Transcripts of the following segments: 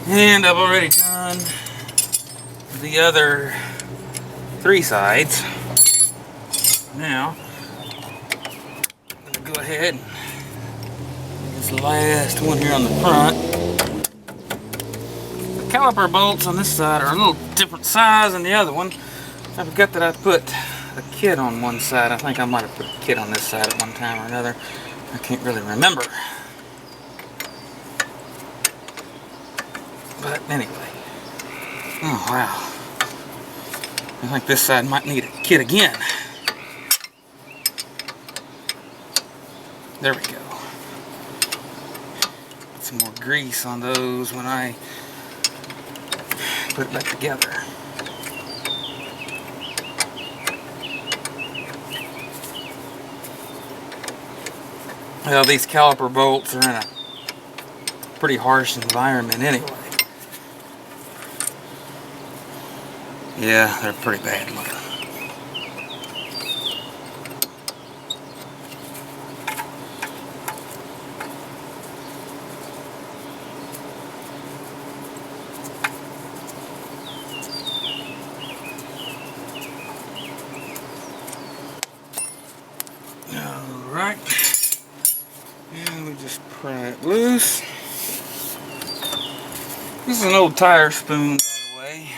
And I've already done the other 3 sides. Now, I'm going to go ahead and this last one here on the front. The caliper bolts on this side are a little different size than the other one. I forgot that I put a kit on one side. I think I might have put a kit on this side at one time or another. I can't really remember. But anyway. Oh wow. I think this side might need a kit again. There we go. Put some more grease on those when I put it back together. Well, these caliper bolts are in a pretty harsh environment anyway. Yeah, they're pretty bad looking. Alright. And we just pry it loose. This is an old tire spoon, by the way.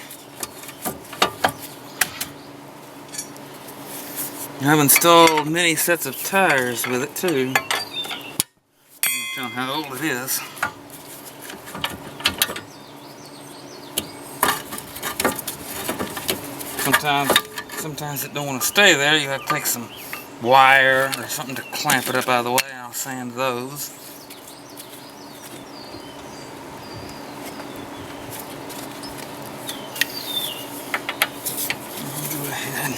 I've installed many sets of tires with it too. I'll tell you how old it is. Sometimes it don't want to stay there. You have to take some wire or something to clamp it up out of the way, and I'll sand those. I'll go ahead.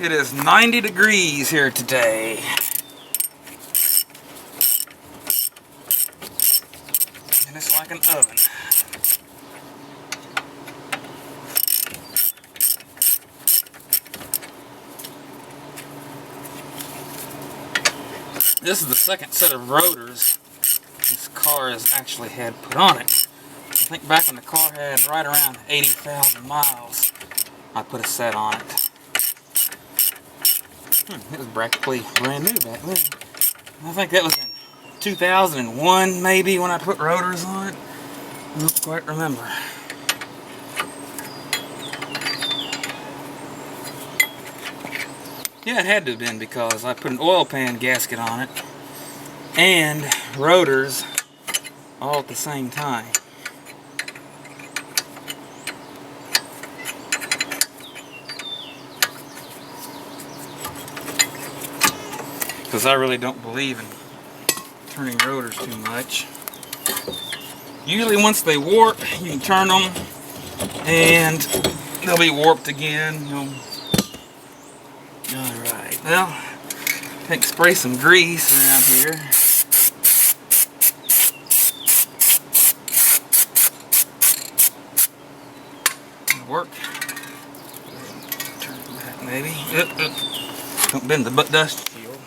It is 90 degrees here today. And it's like an oven. This is the second set of rotors this car has actually had put on it. I think back when the car had right around 80,000 miles, I put a set on it. It was practically brand new back then. I think that was in 2001 maybe when I put rotors on it. I don't quite remember. Yeah, it had to have been because I put an oil pan gasket on it and rotors all at the same time. Because I really don't believe in turning rotors too much. Usually once they warp, you can turn them and they'll be warped again. Alright, well, spray some grease around here. It'll work. Turn it back maybe. Don't bend the dust shield.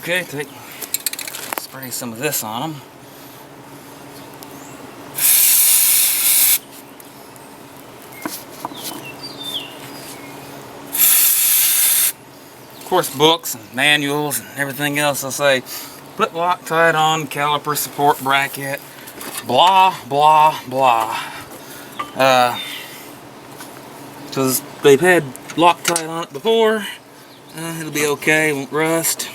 Okay, spray some of this on them. course, books and manuals and everything else will say, put Loctite on caliper support bracket, blah, blah, blah. Because they've had Loctite on it before. It'll be okay, won't rust.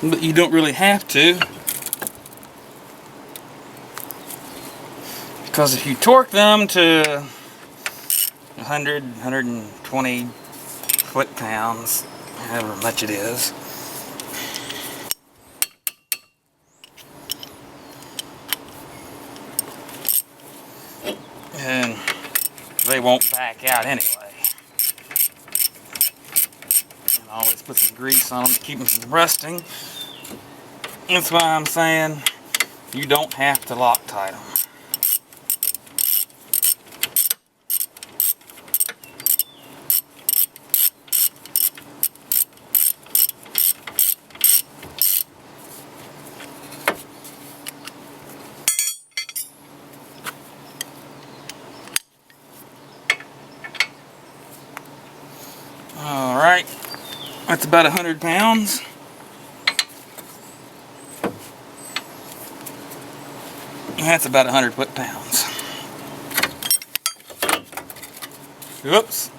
But you don't really have to, because if you torque them to 100, 120 foot-pounds, however much it is, and they won't back out anyway. And always put some grease on them to keep them from rusting. That's why I'm saying you don't have to Loctite them. Alright, that's about 100 pounds. That's about 100 foot-pounds. Whoops.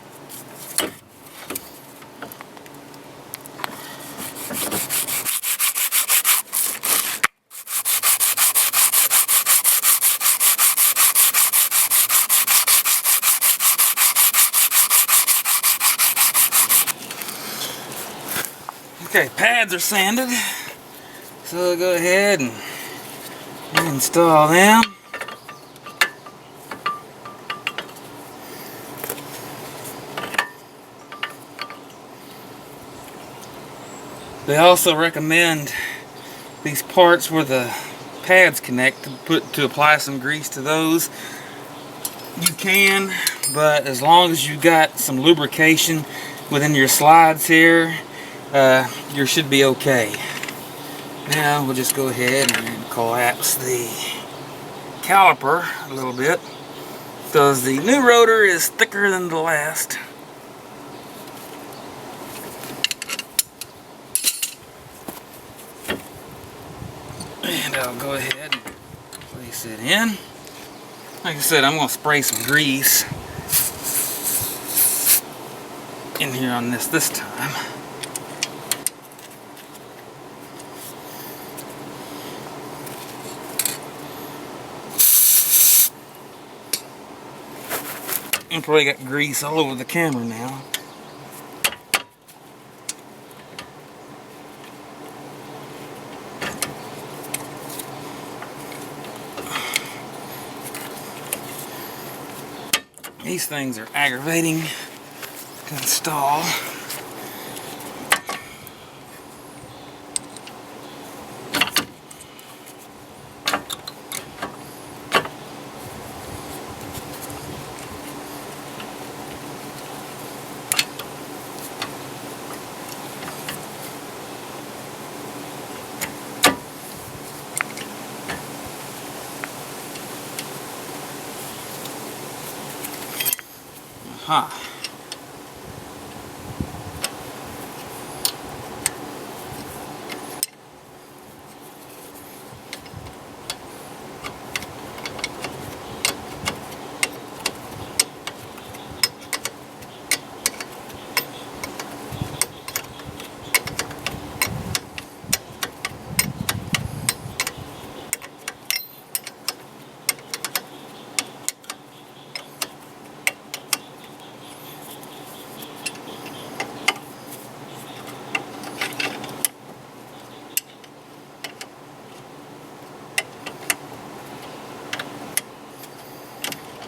Okay, pads are sanded, so we'll go ahead and install them. They also recommend these parts where the pads connect to apply some grease to those. You can, but as long as you got some lubrication within your slides here, you should be okay. Now we'll just go ahead and collapse the caliper a little bit, because the new rotor is thicker than the last. And I'll go ahead and place it in. Like I said, I'm going to spray some grease in here on this time. I probably got grease all over the camera now. These things are aggravating to install. Huh.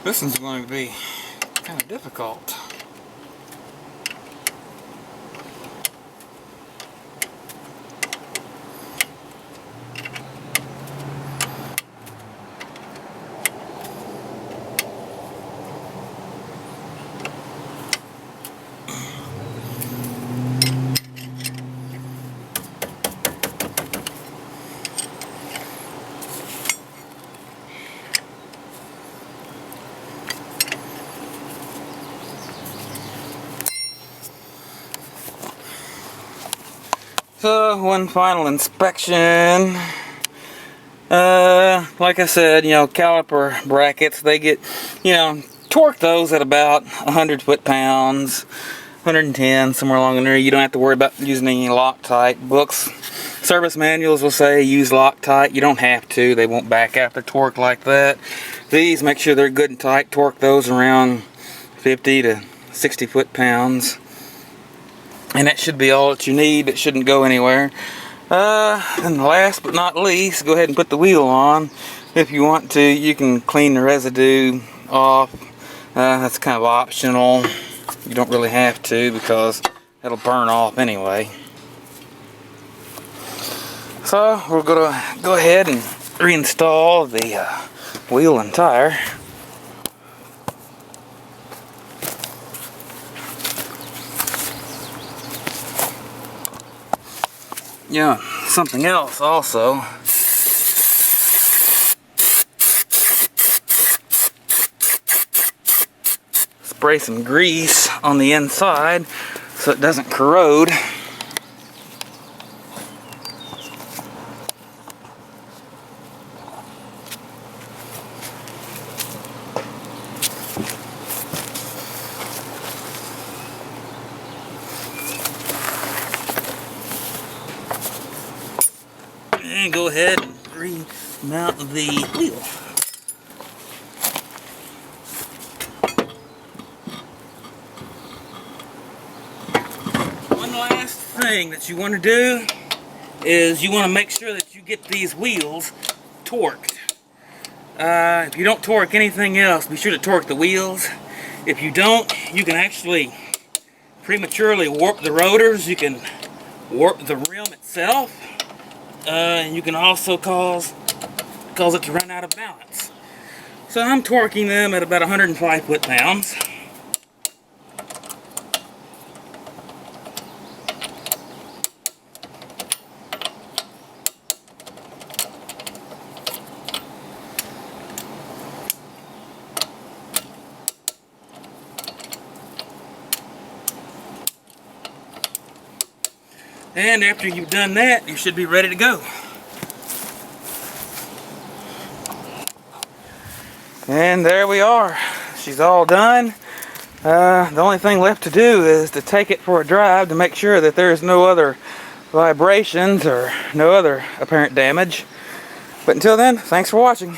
This one's going to be kind of difficult. So, one final inspection. Like I said, caliper brackets, they get, torque those at about 100 foot-pounds, 110, somewhere along in there. You don't have to worry about using any Loctite. Books, service manuals will say use Loctite. You don't have to. They won't back out the torque like that. These, make sure they're good and tight. Torque those around 50 to 60 foot-pounds. And that should be all that you need. It shouldn't go anywhere. And last but not least, go ahead and put the wheel on. If you want to, you can clean the residue off. That's kind of optional. You don't really have to because it'll burn off anyway. So we're going to go ahead and reinstall the wheel and tire. Yeah, something else also. Spray some grease on the inside so it doesn't corrode. And go ahead and remount the wheel. One last thing that you want to do is you want to make sure that you get these wheels torqued. If you don't torque anything else, be sure to torque the wheels. If you don't, you can actually prematurely warp the rotors. You can warp the rim itself. And you can also cause it to run out of balance. So I'm torquing them at about 105 foot-pounds. And after you've done that, you should be ready to go. And there we are. She's all done. The only thing left to do is to take it for a drive to make sure that there's no other vibrations or no other apparent damage. But until then, thanks for watching.